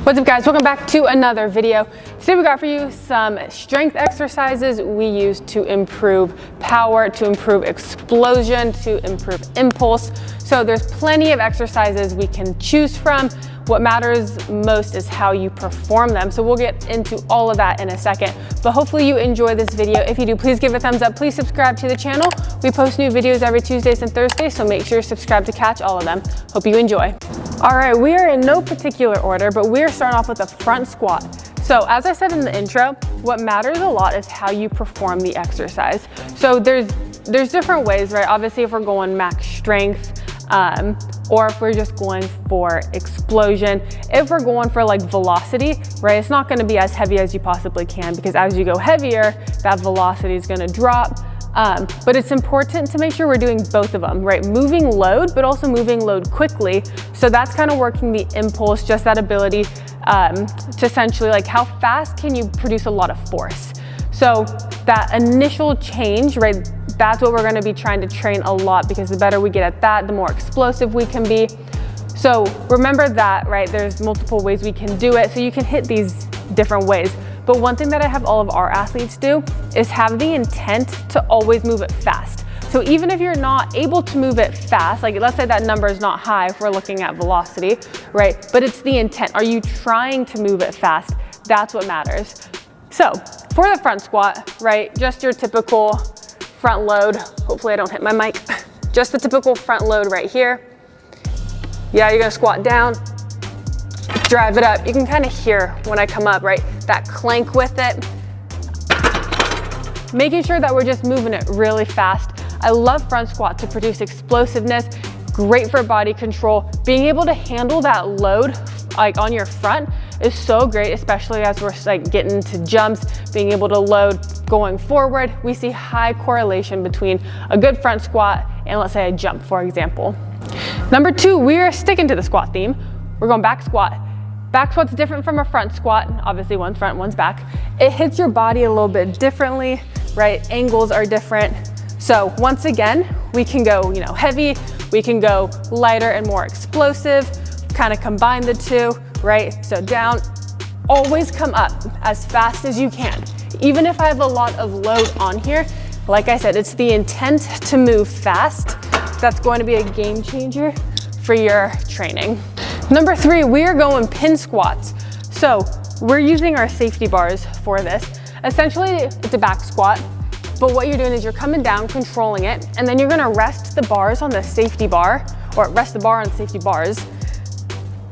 What's up guys, welcome back to another video. Today we got for you some strength exercises we use to improve power, to improve explosion, to improve impulse. So there's plenty of exercises we can choose from. What matters most is how you perform them. So we'll get into all of that in a second. But hopefully you enjoy this video. If you do, please give it a thumbs up. Please subscribe to the channel. We post new videos every Tuesdays and Thursdays, so make sure you're subscribed to catch all of them. Hope you enjoy. All right, we are in no particular order, but we're starting off with a front squat. So as I said in the intro, what matters a lot is how you perform the exercise. So there's different ways, right? Obviously, if we're going max strength, or if we're just going for explosion. If we're going for like velocity, right, it's not going to be as heavy as you possibly can, because as you go heavier, that velocity is going to drop. But it's important to make sure we're doing both of them, right? Moving load, but also moving load quickly. So that's kind of working the impulse, just that ability to essentially, like, how fast can you produce a lot of force? So that initial change, right, that's what we're going to be trying to train a lot, because the better we get at that, the more explosive we can be. So remember that, right, there's multiple ways we can do it. So you can hit these different ways. But one thing that I have all of our athletes do is have the intent to always move it fast. So even if you're not able to move it fast, like let's say that number is not high if we're looking at velocity, right? But it's the intent. Are you trying to move it fast? That's what matters. So for the front squat, right, just your typical front load. Hopefully I don't hit my mic. Just the typical front load right here. Yeah, you're gonna squat down, drive it up. You can kind of hear when I come up, right? That clank with it. Making sure that we're just moving it really fast. I love front squat to produce explosiveness, great for body control. Being able to handle that load like on your front is so great, especially as we're like getting to jumps, being able to load going forward. We see high correlation between a good front squat and, let's say, a jump, for example. Number two, we are sticking to the squat theme. We're going back squat. Back squat's different from a front squat. Obviously one's front, one's back. It hits your body a little bit differently, right? Angles are different. So once again, we can go, heavy, we can go lighter and more explosive, kind of combine the two, right? So down, always come up as fast as you can. Even if I have a lot of load on here, like I said, it's the intent to move fast. That's going to be a game changer for your training. Number three, we are going pin squats. So we're using our safety bars for this. Essentially, it's a back squat, but what you're doing is you're coming down, controlling it, and then you're gonna rest the bars on the safety bar, or rest the bar on safety bars.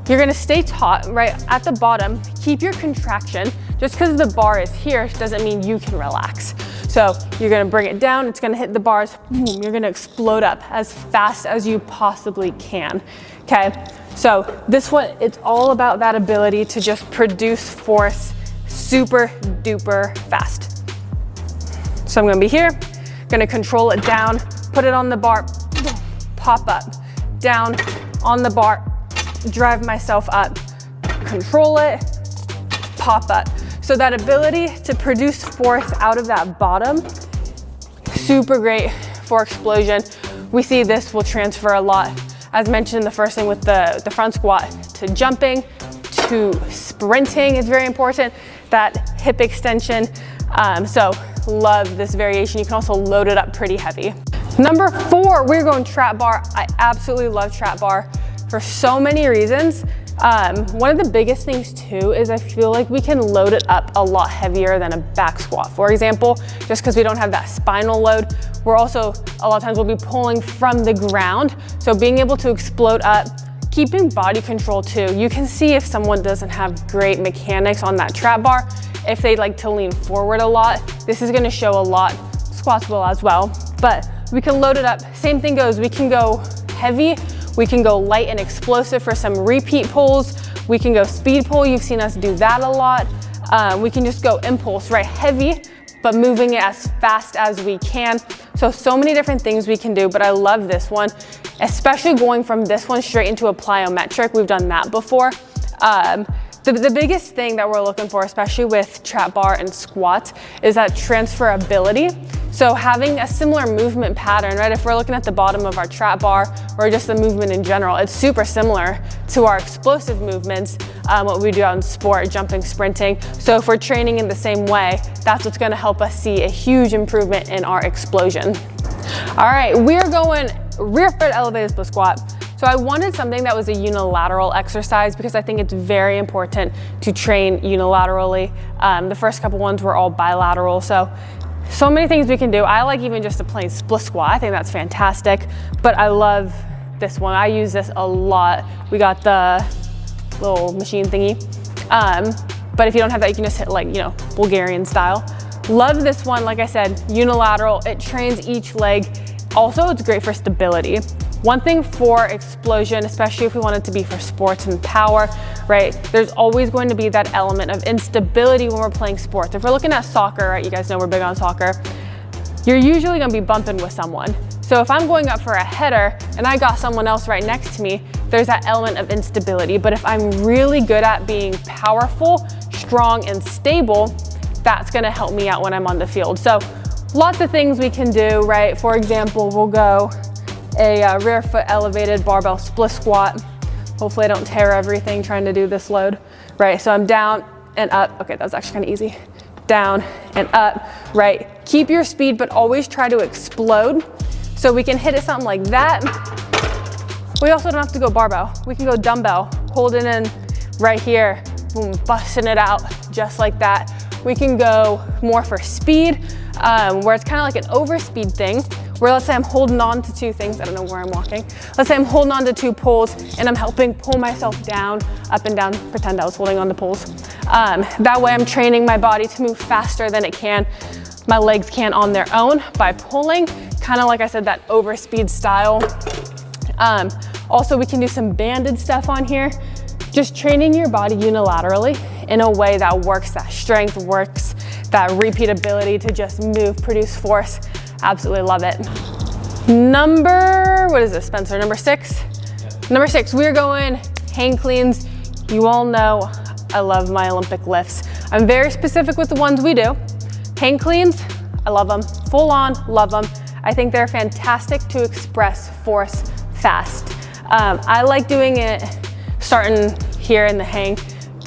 You're gonna stay taut, right, at the bottom. Keep your contraction. Just because the bar is here doesn't mean you can relax. So you're gonna bring it down, it's gonna hit the bars, boom, you're gonna explode up as fast as you possibly can, okay? So this one, it's all about that ability to just produce force super duper fast. So I'm gonna be here, gonna control it down, put it on the bar, boom, pop up, down, on the bar, drive myself up, control it, pop up. So that ability to produce force out of that bottom, super great for explosion. We see this will transfer a lot, as mentioned in the first thing with the front squat, to jumping, to sprinting is very important, that hip extension. So love this variation. You can also load it up pretty heavy. Number four, we're going trap bar. I absolutely love trap bar for so many reasons. One of the biggest things too is I feel like we can load it up a lot heavier than a back squat. For example, just because we don't have that spinal load, we're also, a lot of times we'll be pulling from the ground. So being able to explode up, keeping body control too. You can see if someone doesn't have great mechanics on that trap bar, if they like to lean forward a lot, this is gonna show a lot. Squats will as well, but we can load it up. Same thing goes, we can go heavy, we can go light and explosive for some repeat pulls. We can go speed pull. You've seen us do that a lot. We can just go impulse, right? Heavy, but moving it as fast as we can. So many different things we can do, but I love this one, especially going from this one straight into a plyometric. We've done that before. The biggest thing that we're looking for, especially with trap bar and squats, is that transferability. So having a similar movement pattern, right? If we're looking at the bottom of our trap bar or just the movement in general, it's super similar to our explosive movements, what we do out in sport, jumping, sprinting. So if we're training in the same way, that's what's gonna help us see a huge improvement in our explosion. All right, we're going rear foot elevated split squat. So I wanted something that was a unilateral exercise because I think it's very important to train unilaterally. The first couple ones were all bilateral. So many things we can do. I like even just a plain split squat. I think that's fantastic, but I love this one. I use this a lot. We got the little machine thingy. But if you don't have that, you can just hit like, you know, Bulgarian style. Love this one. Like I said, unilateral. It trains each leg. Also, it's great for stability. One thing for explosion, especially if we want it to be for sports and power, right? There's always going to be that element of instability when we're playing sports. If we're looking at soccer, right? You guys know we're big on soccer. You're usually gonna be bumping with someone. So if I'm going up for a header and I got someone else right next to me, there's that element of instability. But if I'm really good at being powerful, strong, and stable, that's gonna help me out when I'm on the field. So lots of things we can do, right? For example, we'll go a rear foot elevated barbell split squat. Hopefully I don't tear everything trying to do this load, right? So I'm down and up. Okay, that was actually kind of easy. Down and up, right? Keep your speed, but always try to explode. So we can hit it something like that. We also don't have to go barbell. We can go dumbbell, hold it in right here, boom, busting it out just like that. We can go more for speed, where it's kind of like an overspeed thing, where let's say I'm holding on to two things. I don't know where I'm walking. Let's say I'm holding on to two poles and I'm helping pull myself down, up and down, pretend I was holding on to poles. That way I'm training my body to move faster than it can. My legs can on their own by pulling, kind of like I said, that overspeed style. Also, we can do some banded stuff on here. Just training your body unilaterally in a way that works, that strength works, that repeatability to just move, produce force. Absolutely love it. What is this, Spencer? Number 6? Yeah. Number 6, we're going hang cleans. You all know I love my Olympic lifts. I'm very specific with the ones we do. Hang cleans, I love them. Full on, love them. I think they're fantastic to express force fast. I like doing it starting here in the hang,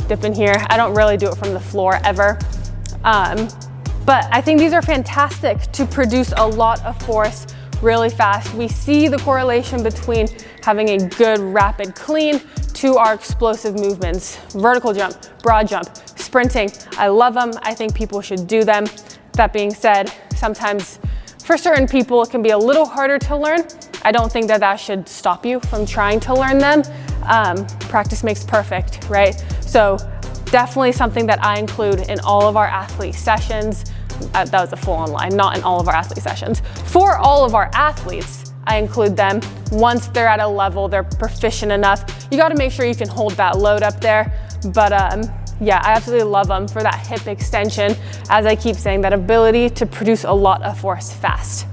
dipping here. I don't really do it from the floor ever. But I think these are fantastic to produce a lot of force really fast. We see the correlation between having a good rapid clean to our explosive movements. Vertical jump, broad jump, sprinting. I love them. I think people should do them. That being said, sometimes for certain people it can be a little harder to learn. I don't think that that should stop you from trying to learn them. Practice makes perfect, right? So definitely something that I include in all of our athlete sessions. That was a full on line, not in all of our athlete sessions. For all of our athletes, I include them once they're at a level, they're proficient enough. You gotta make sure you can hold that load up there. But yeah, I absolutely love them for that hip extension. As I keep saying, that ability to produce a lot of force fast.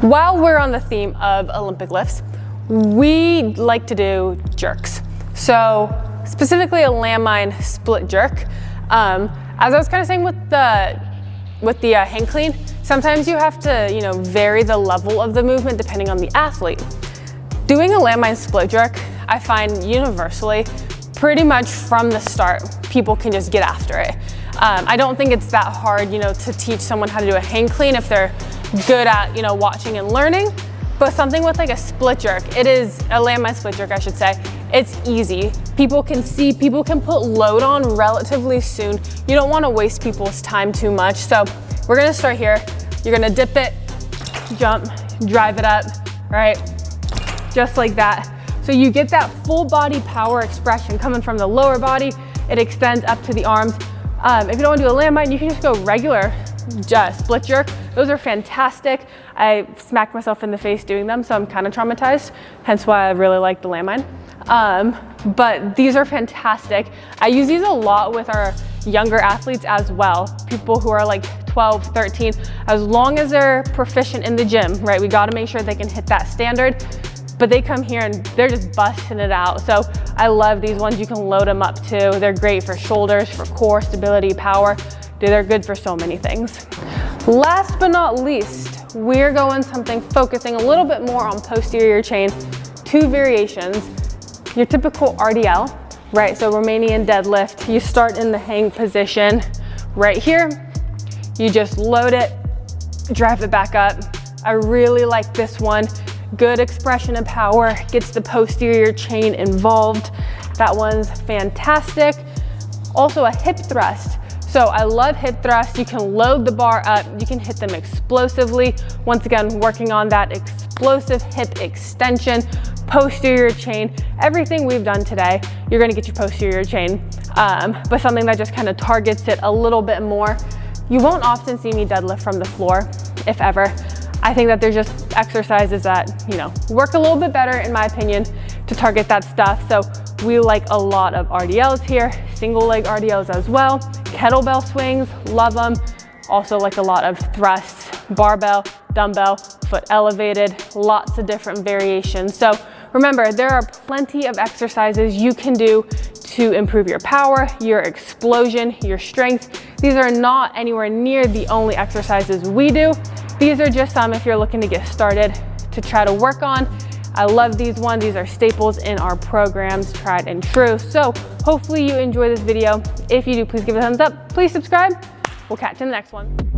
While we're on the theme of Olympic lifts, we like to do jerks. So specifically a landmine split jerk. As I was kind of saying with the hang clean, sometimes you have to, vary the level of the movement depending on the athlete. Doing a landmine split jerk, I find universally, pretty much from the start, people can just get after it. I don't think it's that hard, to teach someone how to do a hang clean if they're good at, watching and learning. But something with like a split jerk, it is a landmine split jerk, I should say. It's easy. People can see, people can put load on relatively soon. You don't want to waste people's time too much. So we're gonna start here. You're gonna dip it, jump, drive it up, right? Just like that. So you get that full body power expression coming from the lower body. It extends up to the arms. If you don't want to do a landmine, you can just go regular split jerk. Those are fantastic. I smacked myself in the face doing them, so I'm kind of traumatized, hence why I really like the landmine. But these are fantastic. I use these a lot with our younger athletes as well, people who are like 12, 13, as long as they're proficient in the gym, right? We got to make sure they can hit that standard, but they come here and they're just busting it out. So I love these ones. You can load them up too. They're great for shoulders, for core, stability, power. They're good for so many things. Last but not least, we're going focusing a little bit more on posterior chain. 2 variations. Your typical RDL, right? So Romanian deadlift, you start in the hang position right here. You just load it, drive it back up. I really like this one. Good expression of power, gets the posterior chain involved. That one's fantastic. Also a hip thrust. So I love hip thrust. You can load the bar up, you can hit them explosively. Once again, working on that explosive hip extension, posterior chain. Everything we've done today, you're gonna get your posterior chain, but something that just kind of targets it a little bit more. You won't often see me deadlift from the floor, if ever. I think that there's just exercises that, you know, work a little bit better, in my opinion, to target that stuff. So we like a lot of RDLs here, single leg RDLs as well. Kettlebell swings, love them. Also like a lot of thrusts, barbell, dumbbell, foot elevated, lots of different variations. So remember, there are plenty of exercises you can do to improve your power, your explosion, your strength. These are not anywhere near the only exercises we do. These are just some if you're looking to get started to try to work on. I love these ones. These are staples in our programs, tried and true. So hopefully you enjoy this video. If you do, please give it a thumbs up. Please subscribe. We'll catch you in the next one.